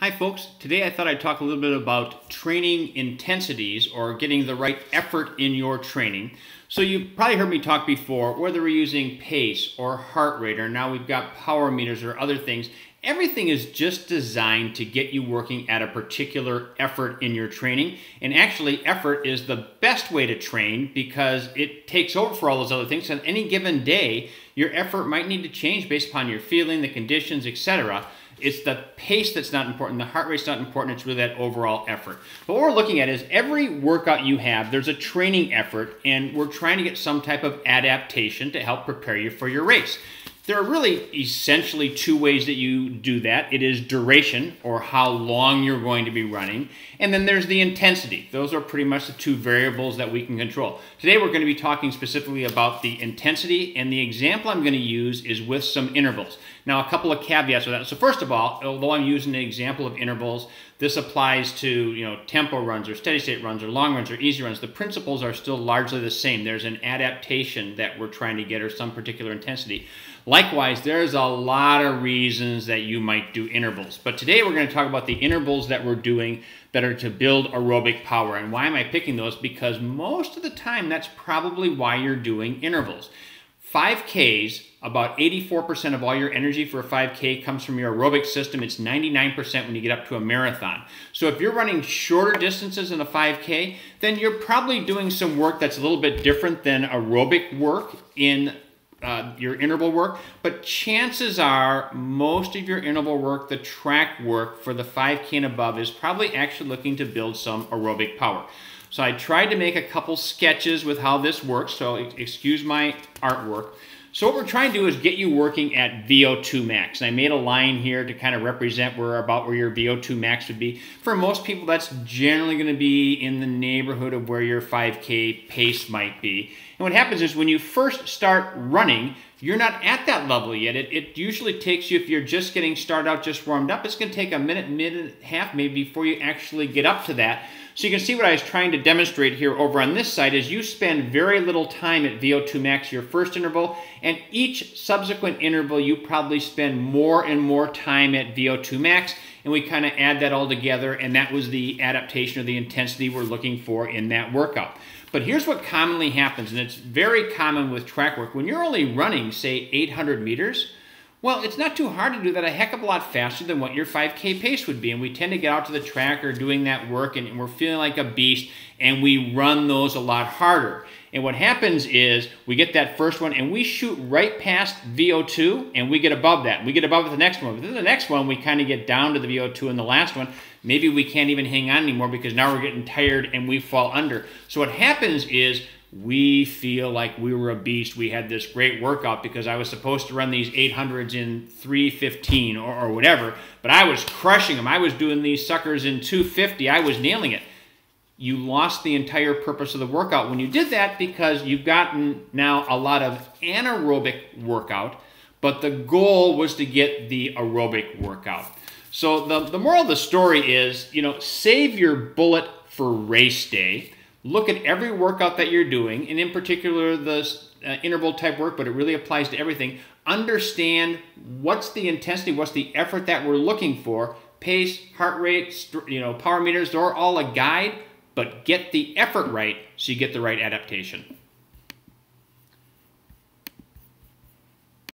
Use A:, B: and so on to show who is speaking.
A: Hi folks, today I thought I'd talk a little bit about training intensities or getting the right effort in your training. So you've probably heard me talk before, whether we're using pace or heart rate, or now we've got power meters or other things. Everything is just designed to get you working at a particular effort in your training. And actually, effort is the best way to train because it takes over for all those other things. On any given day, your effort might need to change based upon your feeling, the conditions, etc. It's the pace that's not important. The heart rate's not important. It's really that overall effort. But what we're looking at is every workout you have, there's a training effort, and we're trying to get some type of adaptation to help prepare you for your race. There are really essentially two ways that you do that. It is duration, or how long you're going to be running, and then there's the intensity. Those are pretty much the two variables that we can control. Today we're going to be talking specifically about the intensity, and the example I'm going to use is with some intervals. Now, a couple of caveats with that. So first of all, although I'm using an example of intervals, this applies to tempo runs or steady state runs or long runs or easy runs. The principles are still largely the same. There's an adaptation that we're trying to get or some particular intensity. Likewise, there's a lot of reasons that you might do intervals. But today we're going to talk about the intervals that we're doing that are to build aerobic power. And why am I picking those? Because most of the time that's probably why you're doing intervals. 5Ks, about 84% of all your energy for a 5K comes from your aerobic system. It's 99% when you get up to a marathon. So if you're running shorter distances in a 5K, then you're probably doing some work that's a little bit different than aerobic work in your interval work. But chances are most of your interval work, the track work for the 5K and above, is probably actually looking to build some aerobic power. So I tried to make a couple sketches with how this works, so excuse my artwork. So what we're trying to do is get you working at VO2 max. And I made a line here to kind of represent where your VO2 max would be. For most people, that's generally going to be in the neighborhood of where your 5K pace might be. And what happens is when you first start running, you're not at that level yet. It usually takes you, if you're just getting started out, just warmed up, it's going to take a minute and a half maybe before you actually get up to that. So you can see what I was trying to demonstrate here over on this side is you spend very little time at VO2 max your first interval, and each subsequent interval you probably spend more and more time at VO2 max, and we kind of add that all together, and that was the adaptation or the intensity we're looking for in that workout. But here's what commonly happens, and it's very common with track work. When you're only running, say, 800 meters, well, it's not too hard to do that a heck of a lot faster than what your 5K pace would be. And we tend to get out to the track or doing that work, and we're feeling like a beast, and we run those a lot harder. And what happens is we get that first one, and we shoot right past VO2, and we get above that. We get above the next one. But then the next one, we kind of get down to the VO2, and the last one, maybe we can't even hang on anymore because now we're getting tired and we fall under. So what happens is we feel like we were a beast. We had this great workout because I was supposed to run these 800s in 3:15 or whatever, but I was crushing them. I was doing these suckers in 2:50. I was nailing it. You lost the entire purpose of the workout when you did that because you've gotten now a lot of anaerobic workout, but the goal was to get the aerobic workout. So the moral of the story is, save your bullet for race day. Look at every workout that you're doing, and in particular the interval type work, but it really applies to everything. Understand what's the intensity, what's the effort that we're looking for. Pace, heart rate, power meters, they're all a guide, but get the effort right so you get the right adaptation.